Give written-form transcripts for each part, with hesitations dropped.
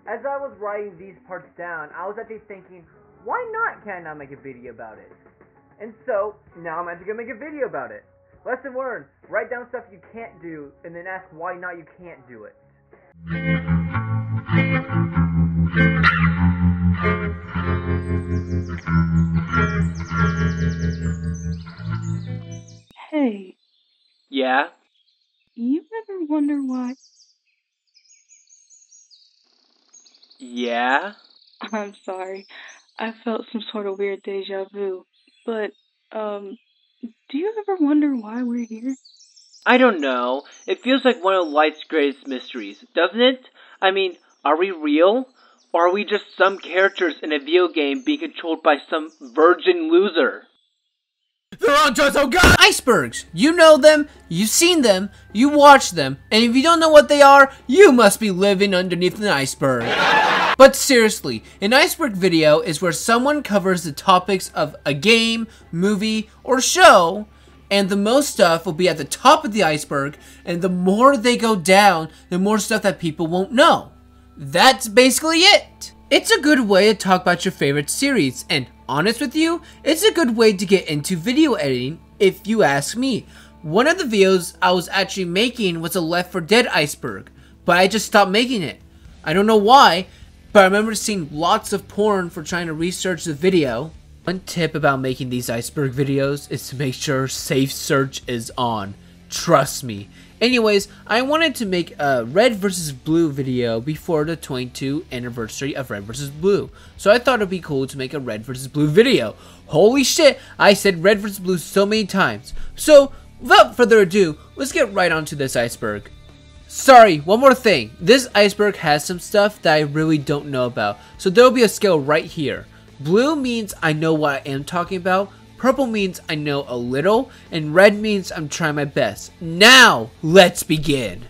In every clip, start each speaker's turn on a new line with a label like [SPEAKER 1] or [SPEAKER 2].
[SPEAKER 1] as I was writing these parts down, I was actually thinking, why not can I make a video about it? And so, now I'm actually gonna make a video about it. Lesson learned, write down stuff you can't do, and then ask why not you can't do it.
[SPEAKER 2] Hey.
[SPEAKER 3] Yeah?
[SPEAKER 2] You ever wonder why?
[SPEAKER 3] Yeah?
[SPEAKER 2] I'm sorry. I felt some sort of weird deja vu. But, do you ever wonder why we're here?
[SPEAKER 3] I don't know. It feels like one of life's greatest mysteries, doesn't it? I mean, are we real? Or are we just some characters in a video game being controlled by some virgin loser?
[SPEAKER 4] They're on to us, oh god! Icebergs! You know them, you've seen them, you watch them, and if you don't know what they are, you must be living underneath an iceberg. But seriously, an iceberg video is where someone covers the topics of a game, movie, or show, and the most stuff will be at the top of the iceberg, and the more they go down, the more stuff that people won't know. That's basically it. It's a good way to talk about your favorite series, and honest with you, it's a good way to get into video editing, if you ask me. One of the videos I was actually making was a Left 4 Dead iceberg, but I just stopped making it. I don't know why, but I remember seeing lots of porn for trying to research the video. One tip about making these iceberg videos is to make sure safe search is on. Trust me. Anyways, I wanted to make a Red vs. Blue video before the 22nd anniversary of Red vs. Blue. So I thought it'd be cool to make a Red vs. Blue video. Holy shit, I said Red vs. Blue so many times. So, without further ado, let's get right onto this iceberg. Sorry, one more thing. This iceberg has some stuff that I really don't know about. So there will be a scale right here. Blue means I know what I am talking about. Purple means I know a little, and red means I'm trying my best. Now, let's begin!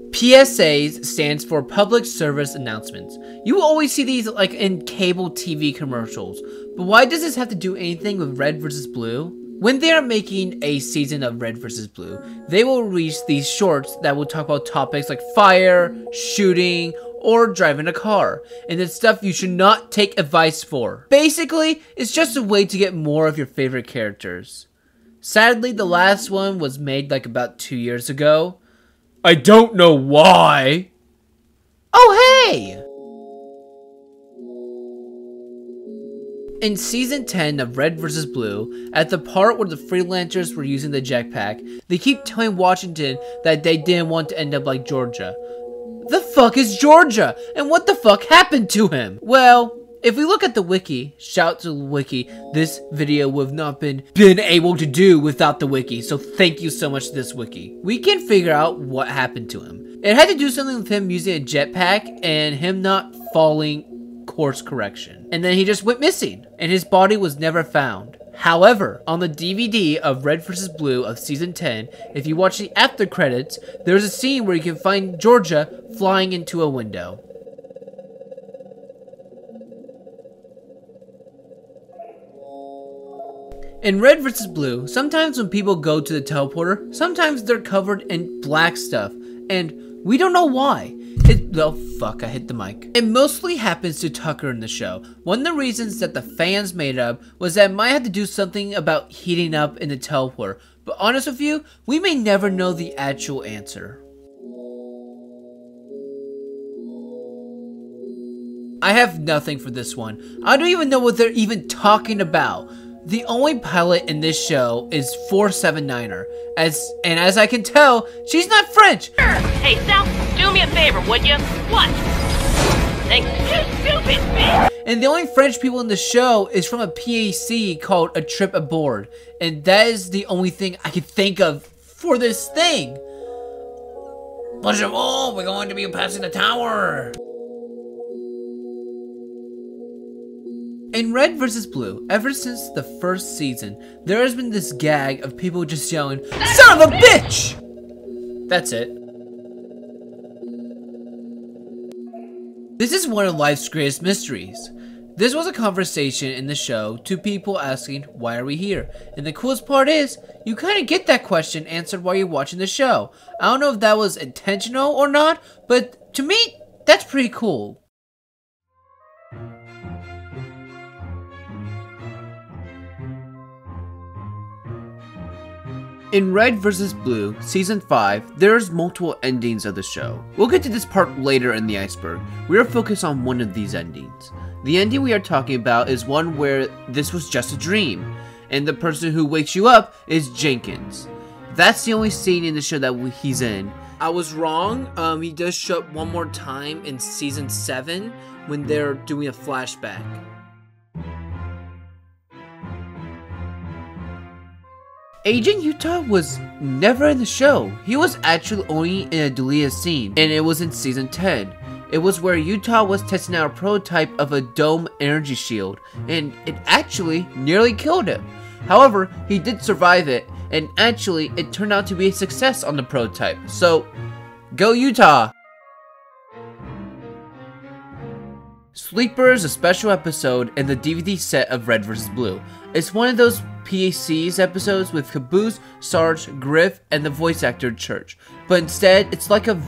[SPEAKER 4] PSAs stands for Public Service Announcements. You will always see these like in cable TV commercials, but why does this have to do anything with Red vs. Blue? When they are making a season of Red vs. Blue, they will release these shorts that will talk about topics like fire, shooting, or driving a car, and it's stuff you should not take advice for. Basically, it's just a way to get more of your favorite characters. Sadly, the last one was made like about 2 years ago. I don't know why. Oh hey! In Season 10 of Red vs. Blue, at the part where the freelancers were using the jetpack, they keep telling Washington that they didn't want to end up like Georgia. The fuck is Georgia? And what the fuck happened to him? Well, if we look at the wiki, shout to the wiki, this video would have not been able to do without the wiki, so thank you so much to this wiki. We can figure out what happened to him. It had to do something with him using a jetpack and him not falling course correction. And then he just went missing, and his body was never found. However, on the DVD of Red vs. Blue of Season 10, if you watch the after credits, there's a scene where you can find Georgia flying into a window. In Red vs. Blue, sometimes when people go to the teleporter, sometimes they're covered in black stuff, and we don't know why. Oh fuck, I hit the mic. It mostly happens to Tucker in the show. One of the reasons that the fans made up was that it might have to do something about heating up in the teleporter, but honest with you, we may never know the actual answer. I have nothing for this one. I don't even know what they're even talking about. The only pilot in this show is 479er, as I can tell, she's not French.
[SPEAKER 5] Hey, Sal, do me a favor, would you? What? Thanks, you stupid bitch.
[SPEAKER 4] And the only French people in the show is from a PAC called A Trip Aboard, and that is the only thing I can think of for this thing. Bonjour, we're going to be passing the tower. In Red vs. Blue, ever since the first season, there has been this gag of people just yelling, "Son of a bitch!" That's it. This is one of life's greatest mysteries. This was a conversation in the show, two people asking, why are we here? And the coolest part is, you kind of get that question answered while you're watching the show. I don't know if that was intentional or not, but to me, that's pretty cool. In Red vs. Blue, Season 5, there's multiple endings of the show. We'll get to this part later in the Iceberg. We are focused on one of these endings. The ending we are talking about is one where this was just a dream, and the person who wakes you up is Jenkins. That's the only scene in the show that he's in. I was wrong, he does show up one more time in Season 7 when they're doing a flashback. Agent Utah was never in the show. He was actually only in a deleted scene, and it was in Season 10. It was where Utah was testing out a prototype of a dome energy shield, and it actually nearly killed him. However, he did survive it, and actually it turned out to be a success on the prototype. So, go Utah! Sleeper is a special episode in the DVD set of Red vs. Blue. It's one of those PACs episodes with Caboose, Sarge, Griff, and the voice actor Church. But instead, it's like a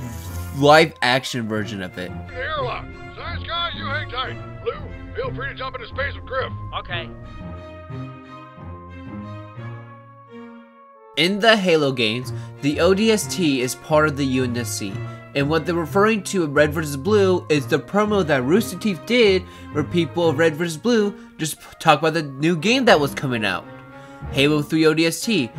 [SPEAKER 4] live action version of it.
[SPEAKER 6] The airlock. Science guy, you hang tight. Blue, feel free to jump into space with Griff.
[SPEAKER 5] Okay.
[SPEAKER 4] In the Halo games, the ODST is part of the UNSC, and what they're referring to in Red vs. Blue is the promo that Rooster Teeth did where people of Red vs. Blue just talk about the new game that was coming out, Halo 3 ODST.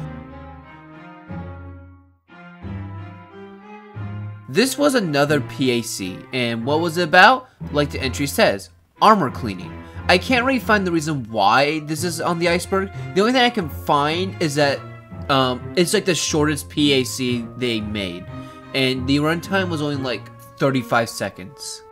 [SPEAKER 4] This was another PAC, and what was it about? Like the entry says, armor cleaning. I can't really find the reason why this is on the Iceberg. The only thing I can find is that it's like the shortest PAC they made, and the runtime was only like 35 seconds.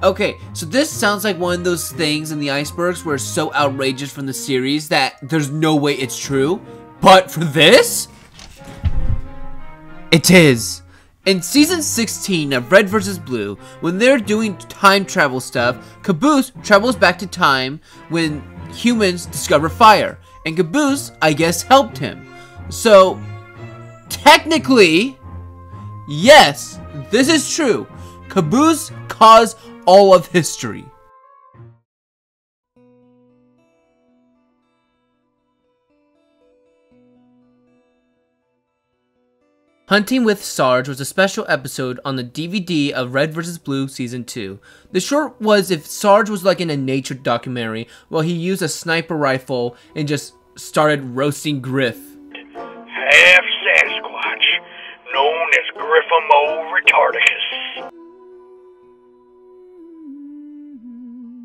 [SPEAKER 4] Okay, so this sounds like one of those things in the Icebergs where it's so outrageous from the series that there's no way it's true. But for this, it is. In Season 16 of Red vs. Blue, when they're doing time travel stuff, Caboose travels back to time when humans discover fire. And Caboose, I guess, helped him. So, technically, yes, this is true. Caboose caused all of history. Hunting with Sarge was a special episode on the DVD of Red vs. Blue Season 2. The short was if Sarge was like in a nature documentary while he used a sniper rifle and just started roasting Griff.
[SPEAKER 6] Half Sasquatch, known as Griffamo retardicus.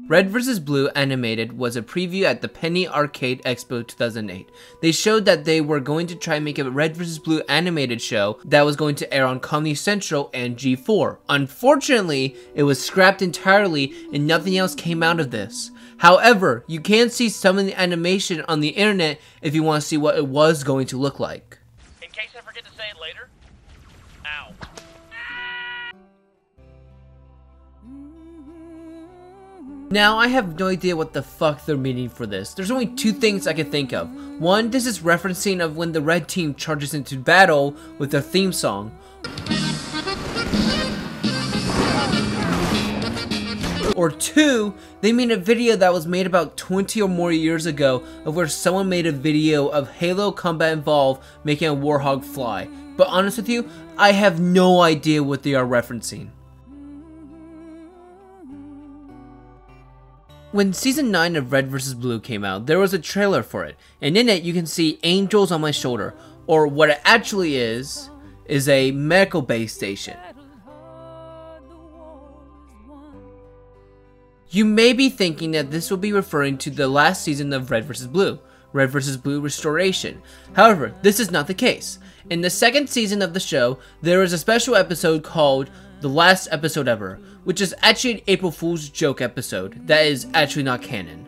[SPEAKER 4] Red vs. Blue Animated was a preview at the Penny Arcade Expo 2008. They showed that they were going to try and make a Red vs. Blue animated show that was going to air on Comedy Central and G4. Unfortunately, it was scrapped entirely and nothing else came out of this. However, you can see some of the animation on the internet if you want to see what it was going to look like.
[SPEAKER 5] In case I forget to say it later. Ow.
[SPEAKER 4] Now, I have no idea what the fuck they're meaning for this. There's only two things I can think of. One, this is referencing of when the red team charges into battle with their theme song. Or two, they made a video that was made about 20 or more years ago of where someone made a video of Halo Combat Evolved making a Warhog fly. But honest with you, I have no idea what they are referencing. When Season 9 of Red vs. Blue came out, there was a trailer for it, and in it you can see angels on my shoulder, or what it actually is a medical base station. You may be thinking that this will be referring to the last season of Red vs. Blue, Red vs. Blue Restoration. However, this is not the case. In the second season of the show, there is a special episode called The Last Episode Ever, which is actually an April Fool's joke episode that is actually not canon.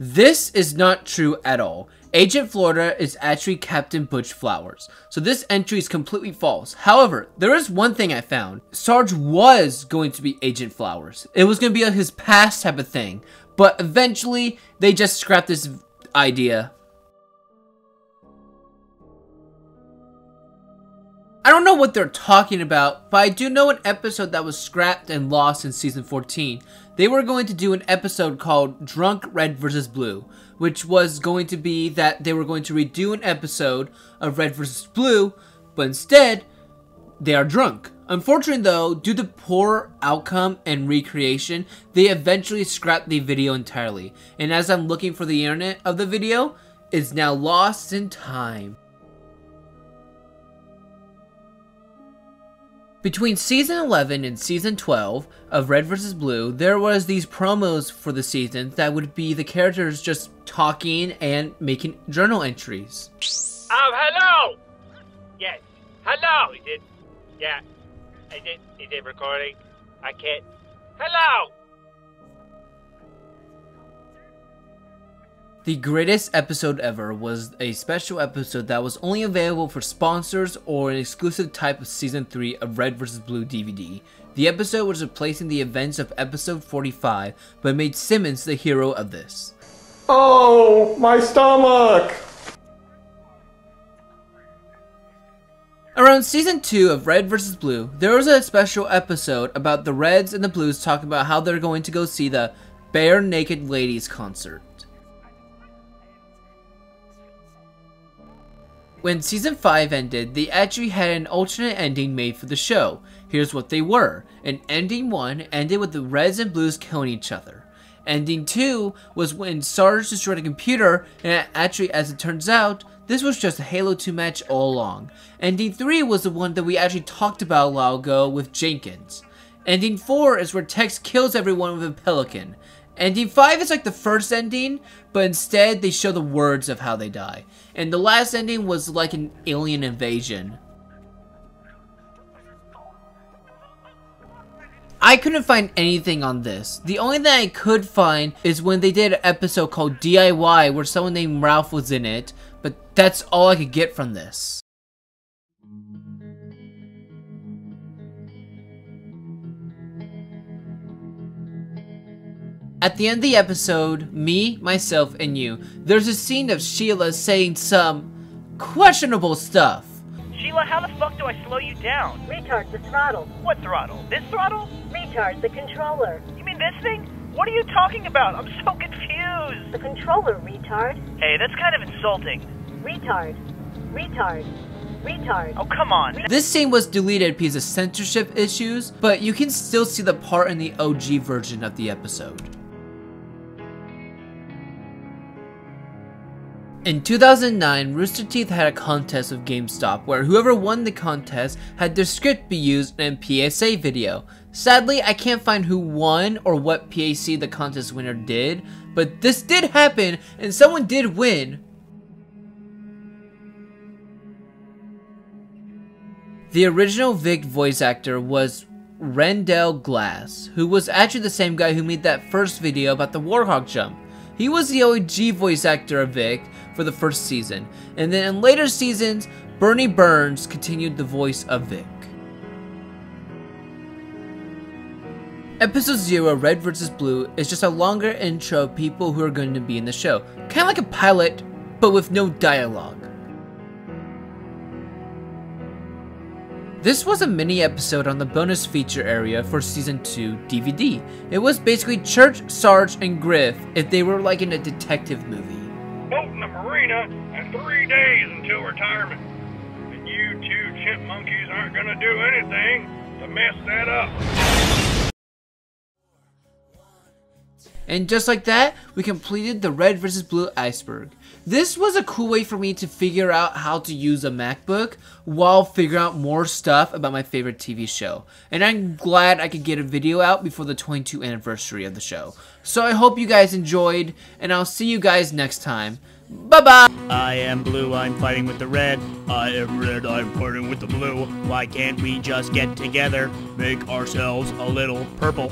[SPEAKER 4] This is not true at all. Agent Florida is actually Captain Butch Flowers, so this entry is completely false. However, there is one thing I found. Sarge was going to be Agent Flowers. It was going to be his past type of thing, but eventually they just scrapped this idea. I don't know what they're talking about, but I do know an episode that was scrapped and lost in season 14. They were going to do an episode called Drunk Red vs. Blue, which was going to be that they were going to redo an episode of Red vs. Blue, but instead, they are drunk. Unfortunately though, due to poor outcome and recreation, they eventually scrapped the video entirely. And as I'm looking for the internet of the video, it's now lost in time. Between season 11 and season 12 of Red vs. Blue, there was these promos for the season that would be the characters just talking and making journal entries.
[SPEAKER 7] Hello! Yes. Hello! Is it? Yeah. Is it recording? I can't. Hello!
[SPEAKER 4] The greatest episode ever was a special episode that was only available for sponsors or an exclusive type of Season 3 of Red vs. Blue DVD. The episode was replacing the events of episode 45, but made Simmons the hero of this.
[SPEAKER 8] Oh, my stomach!
[SPEAKER 4] Around Season 2 of Red vs. Blue, there was a special episode about the Reds and the Blues talking about how they're going to go see the Bare Naked Ladies concert. When Season 5 ended, they actually had an alternate ending made for the show. Here's what they were. And Ending 1 ended with the Reds and Blues killing each other. Ending 2 was when Sarge destroyed a computer, and actually, as it turns out, this was just a Halo 2 match all along. Ending 3 was the one that we actually talked about a while ago with Jenkins. Ending 4 is where Tex kills everyone with a pelican. Ending 5 is like the first ending, but instead they show the words of how they die. And the last ending was like an alien invasion. I couldn't find anything on this. The only thing I could find is when they did an episode called DIY where someone named Ralph was in it, but that's all I could get from this. At the end of the episode, me, myself, and you, there's a scene of Sheila saying some questionable stuff.
[SPEAKER 5] Sheila, how the fuck do I slow you down?
[SPEAKER 9] Retard, the throttle.
[SPEAKER 5] What throttle? This throttle?
[SPEAKER 9] Retard, the controller.
[SPEAKER 5] You mean this thing? What are you talking about? I'm so confused.
[SPEAKER 9] The controller, retard.
[SPEAKER 5] Hey, that's kind of insulting.
[SPEAKER 9] Retard. Retard. Retard.
[SPEAKER 5] Oh, come on.
[SPEAKER 4] This scene was deleted because of censorship issues, but you can still see the part in the OG version of the episode. In 2009, Rooster Teeth had a contest with GameStop where whoever won the contest had their script be used in a PSA video. Sadly, I can't find who won or what PAC the contest winner did, but this did happen and someone did win. The original Vic voice actor was Rendell Glass, who was actually the same guy who made that first video about the Warhawk jump. He was the OG voice actor of Vic for the first season, and then in later seasons, Bernie Burns continued the voice of Vic. Episode 0, Red vs. Blue, is just a longer intro of people who are going to be in the show, kind of like a pilot, but with no dialogue. This was a mini episode on the bonus feature area for Season 2 DVD. It was basically Church, Sarge, and Griff if they were like in a detective movie.
[SPEAKER 6] Boat in the marina and 3 days until retirement. And you two chimp monkeys aren't gonna do anything to mess that up.
[SPEAKER 4] And just like that, we completed the Red vs. Blue Iceberg. This was a cool way for me to figure out how to use a MacBook while figuring out more stuff about my favorite TV show. And I'm glad I could get a video out before the 22nd anniversary of the show. So I hope you guys enjoyed, and I'll see you guys next time. Bye-bye!
[SPEAKER 10] I am blue, I'm fighting with the red. I am red, I'm fighting with the blue. Why can't we just get together, make ourselves a little purple?